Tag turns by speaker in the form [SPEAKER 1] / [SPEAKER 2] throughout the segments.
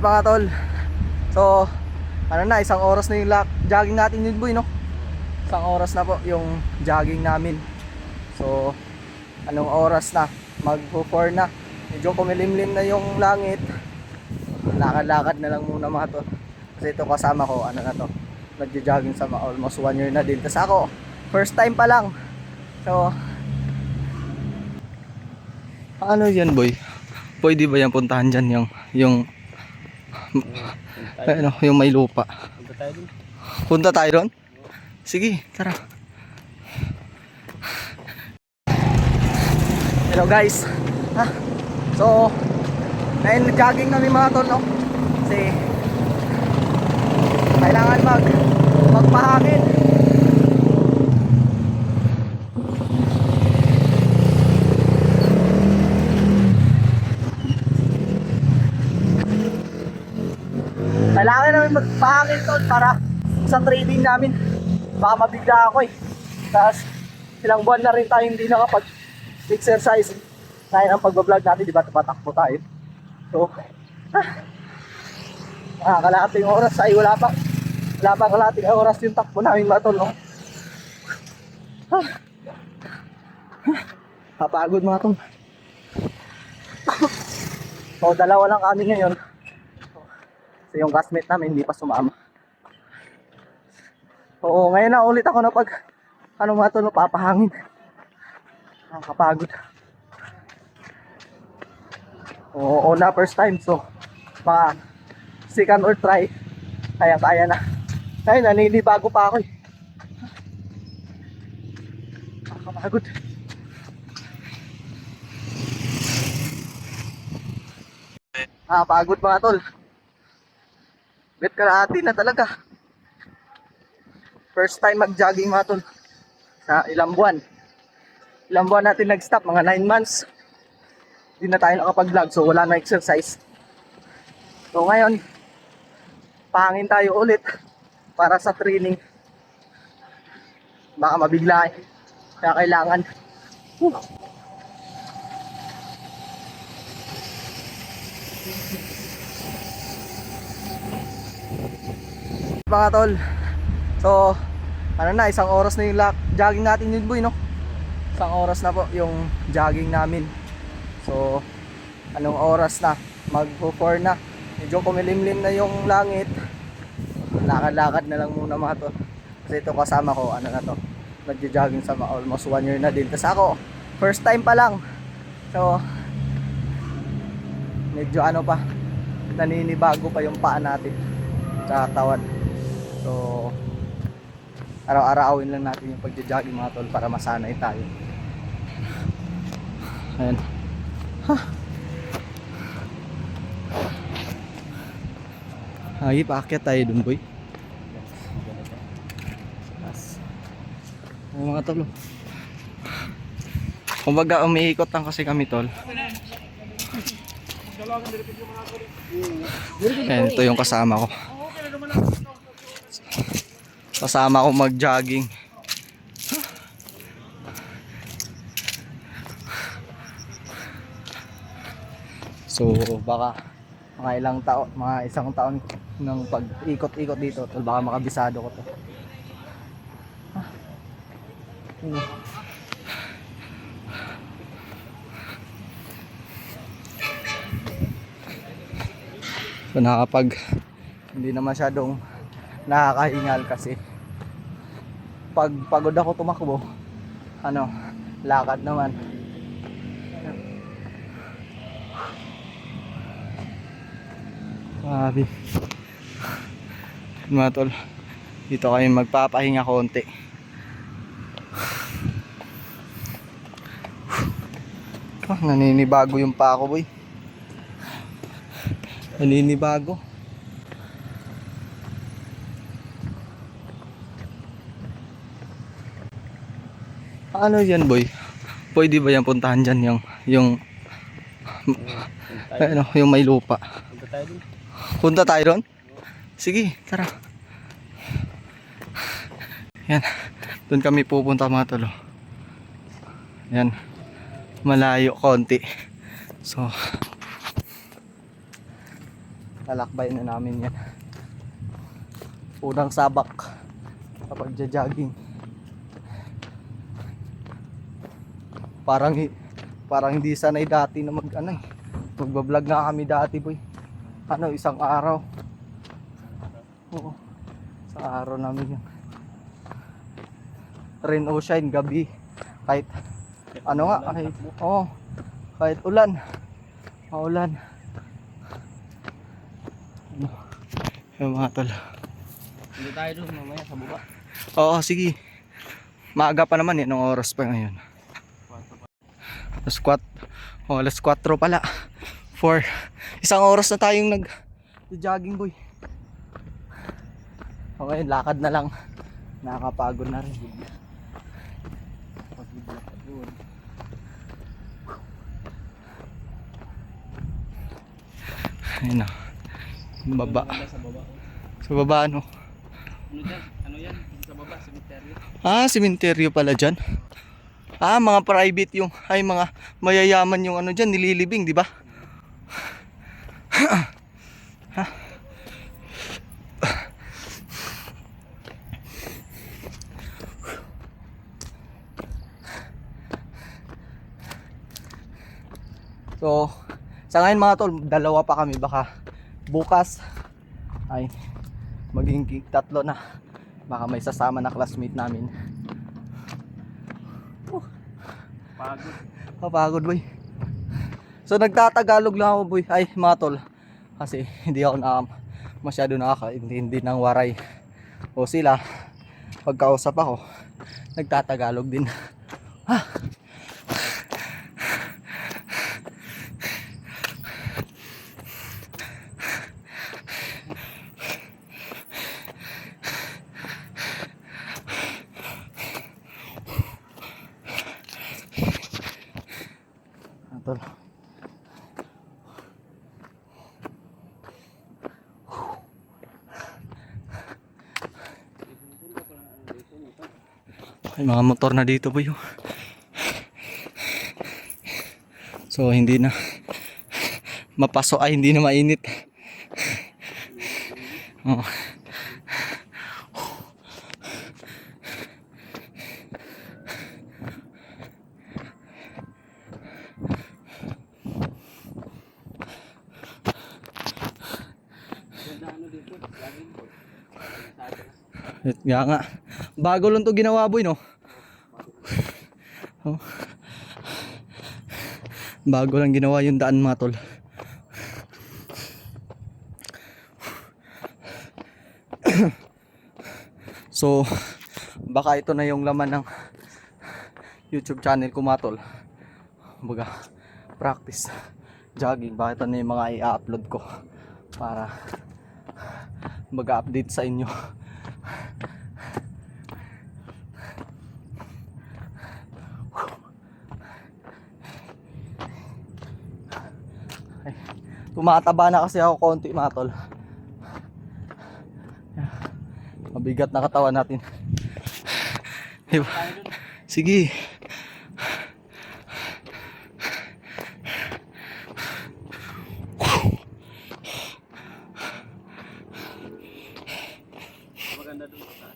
[SPEAKER 1] Mga tol, so ano na, isang oras na yung jogging natin yun boy, no? Isang oras na po yung jogging namin. So anong oras na? Mag-4 na. Medyo kumilimlim na yung langit. Lakad-lakad na lang muna mga tol. Kasi ito kasama ko, ano na to, nagja-jogging sa almost 1 year na din. Kasi ako, first time pa lang. So ano yan boy? Pwede ba yan puntahan dyan yung ano, yung may lupa?
[SPEAKER 2] Punta tayo dun.
[SPEAKER 1] Punta tayo ron? Sige, tara. Hello guys. So, jogging kami mga tol, no? Kasi kailangan magpahangin. Kailangan namin magpahangin tol para sa training namin. Baka mabigla ako eh. Tapos ilang buwan na rin tayo hindi nakapag-exercise. Dahil ang pag-vlog natin, di ba, patakbo tayo. So, kalahating oras ay wala pa kalahating oras yung takbo namin mga tol, no? Kapagod mga tol. So, dalawa lang kami ngayon. So, yung classmate namin hindi pa sumama. Oo, ngayon na ulit ako na mga tol, papahangin. Nakakapagod. Oo na, first time. So, mga second or try, kaya na. Ayun, naninibago pa ako eh. Nakakapagod. Nakakapagod mga tol. Bet kalahati na talaga. First time mag-jogging mga tol. Sa ilang buwan. Ilang buwan natin nag-stop, mga 9 months. Hindi na tayo nakapag-vlog, so wala na exercise. So ngayon, pahangin tayo ulit para sa training. Baka mabigla eh. Kaya kailangan. Mga tol, so ano na, isang oras na yung jogging natin yun boy, no? Isang oras na po yung jogging namin. So anong oras na? Mag-4 na. Medyo kumilimlim na yung langit. Lakad-lakad na lang muna mga tol. Kasi ito kasama ko, ano na to, nagja-jogging sa almost 1 year na din. Kasi ako, first time pa lang. So medyo ano pa, naninibago pa yung paa natin sa katawan. So araw-arawin lang natin yung pagja-jogging mga tol para masanay tayo. Ayan. Ay, paakyat tayo dun boy. Ay, mga tol. Kumbaga umiikot lang kasi kami tol. Ayan, ito yung kasama ko. Kasama ko mag-jogging. So baka mga ilang taon, mga isang taon ng pag-ikot-ikot dito, tol, baka makabisado ko to. So hindi na masyadong nakakahingal kasi pag pagod ako tumakbo, ano, lakad naman. Grabe. Mga tol, dito kayo magpapahinga konti. Naninibago yung pa ako boy. Naninibago. Ano yan boy? Pwede ba yan puntahan dyan yung ano, yung may lupa?
[SPEAKER 2] Punta tayo dun.
[SPEAKER 1] Punta tayo ron? Sige, tara. Yan. Doon kami pupunta mga tolo. Yan. Malayo konti. So lalakbay na namin yan. Unang sabak kapag jogging. Parang hindi sanay dati na magbablog na kami dati boy. Isang araw. Oo. Isang araw namin yan. Rain o shine, gabi. Kahit kahit ulan. Maulan. Yung mga tol.
[SPEAKER 2] Hindi tayo doon mamaya sa baba.
[SPEAKER 1] Oo, sige. Maaga pa naman yan. Anong oras pa ngayon? Alas 4 pala. 4. Isang oras na tayong nag-jogging boy. Okay, lakad na lang. Nakakapagod na rin. Ayun na. Baba. Sa baba ano?
[SPEAKER 2] Ano dyan? Ano yan? Sa baba, cemetery.
[SPEAKER 1] Sementeryo pala dyan. Mga private mga mayayaman yung dyan, nililibing, di ba? So, sa ngayon mga tol, dalawa pa kami, baka bukas ay maging 3 na. Baka may sasama na classmate namin.
[SPEAKER 2] Pagod.
[SPEAKER 1] Pagod boy. So nagtatagalog lang ako boy. Ay mga tol. Kasi hindi ako masyado nakakaintindi ng waray. O sila, pagkausap ako, nagtatagalog din. Tol. May mga motor na dito boy. So hindi na mapasok, hindi na mainit. Oh. Kaya nga, bago lang to ginawa boy no. Oh. Bago lang ginawa yung daan mga tol. So baka ito na yung laman ng YouTube channel ko mga tol. Baga practice jogging, baka ito na yung mga i-upload ko para mag-update sa inyo. Tumataba na kasi ako konti mga tol. Mabigat na katawan natin. Sige.
[SPEAKER 2] Maganda doon sa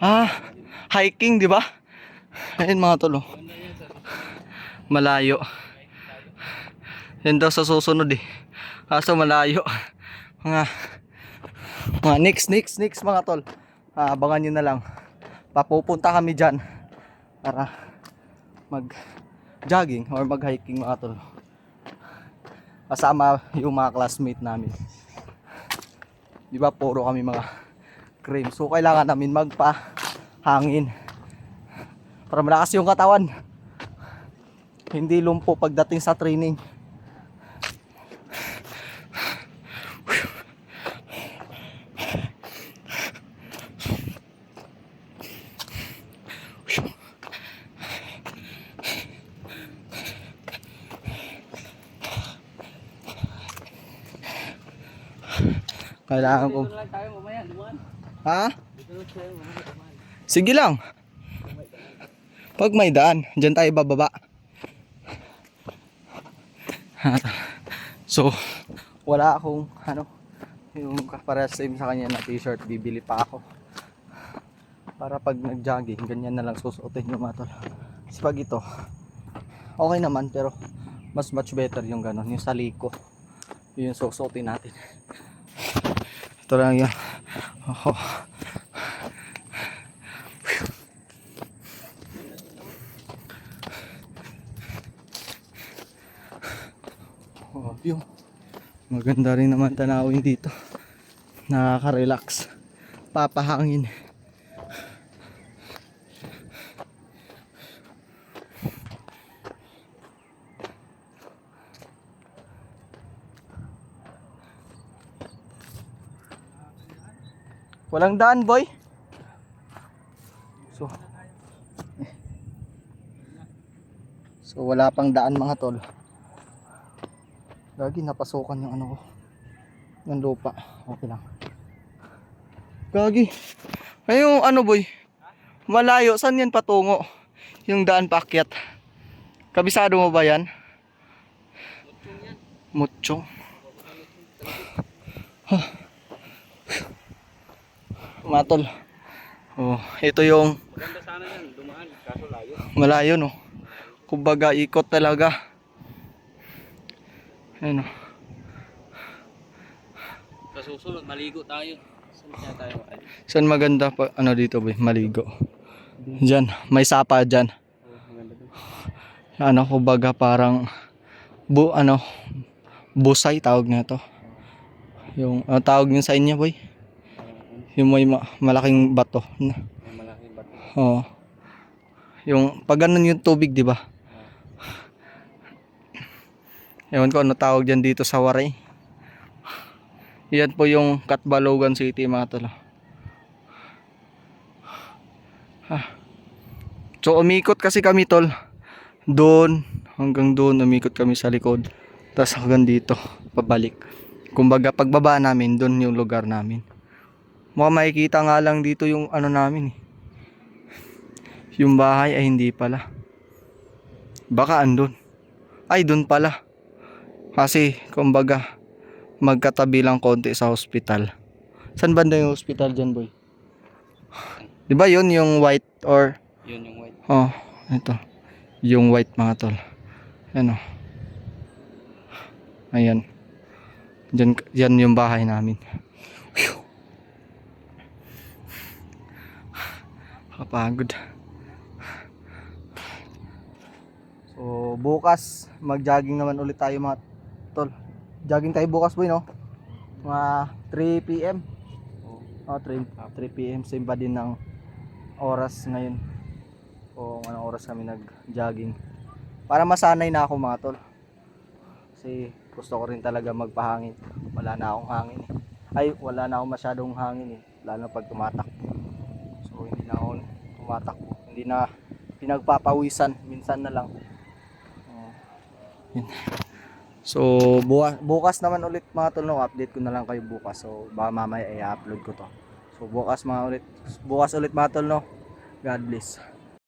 [SPEAKER 2] taas.
[SPEAKER 1] Hiking, di ba? Ayun mga tol. Malayo. Yan daw sa susunod eh. Kaso malayo. Mga next mga tol. Abangan nyo na lang. Papupunta kami dyan para mag jogging or mag hiking mga tol. Kasama yung mga classmate namin. Di ba puro kami mga cream. So kailangan namin magpa-hangin para malakas yung katawan. Hindi lumpo pagdating sa training. Kailangan ko.
[SPEAKER 2] Dito lang tayo mamaya, dumaan. Dito lang tayo mamaya, dumaan.
[SPEAKER 1] Sige lang. Pag may daan, dyan tayo bababa. So, wala akong yung kaparehas same sa kanya na t-shirt, bibili pa ako para pag nag-jogging ganyan na lang susuotin yung mga tol. Kasi pag ito okay naman, pero mas much better yung ganon, yung saliko yun yung susuotin natin. Ito lang yun. Oh. Oh, yun. Maganda rin naman tanawin dito. Nakaka-relax. Papahangin. Walang daan, boy. So wala pang daan mga tol. Lagi napasukan yung ko ng lupa. Okay lang. Gagi. Ay yung boy. Malayo. Saan yan patungo? Yung daan paakyat. Kabisado mo ba yan? Mucho. Mga tol. Oh, ito yung
[SPEAKER 2] Maganda sana yan, dumaan, kaso layo.
[SPEAKER 1] malayo no. Kumbaga ikot talaga. Ayun oh.
[SPEAKER 2] Sa susunod, maligo tayo. Saan kaya tayo?
[SPEAKER 1] Saan maganda pa dito boy? Maligo. Diyan, may sapa diyan.
[SPEAKER 2] Maganda dun.
[SPEAKER 1] Kumbaga parang busay tawag na to. Yung tawag niyo sa inyo boy. Yung may malaking bato.
[SPEAKER 2] May malaking bato.
[SPEAKER 1] Oo. Yung pag ganun yung tubig, di ba? Ewan ko ano tawag diyan dito sa Waray. Yan po yung Catbalogan City mga tol. So umikot kasi kami tol. Doon hanggang doon umikot kami sa likod. Tapos hanggang dito pabalik. Kumbaga pagbaba namin doon yung lugar namin. Mukhang makikita nga lang dito yung namin eh. Yung bahay ay hindi pala. Baka andun. Ay doon pala. Kasi kumbaga magkatabi lang konti sa hospital. Saan banda yung hospital dyan boy? Di ba yun yung white or?
[SPEAKER 2] Yun yung white.
[SPEAKER 1] Oh, ito. Yung white mga tol. Ano? Ayan. Dyan yung bahay namin. Kapagod. So bukas mag-jogging naman ulit tayo mga tol. Jogging tayo bukas boy no? Mga 3 PM. Oh, 3 PM same pa din ng oras ngayon. O anong oras kami nag-jogging. Para masanay na ako mga tol. Kasi gusto ko rin talaga magpahangin. Wala na akong hangin eh. Ay, wala na akong masyadong hangin eh. Lalo pag tumatakbo. So hindi na ako tumatakbo. Hindi na pinagpapawisan. Minsan na lang. Yun. So bukas naman ulit mga tol no, update ko na lang kayo bukas. So baka mamaya i-upload ko to. So bukas ulit mga tol no. God bless.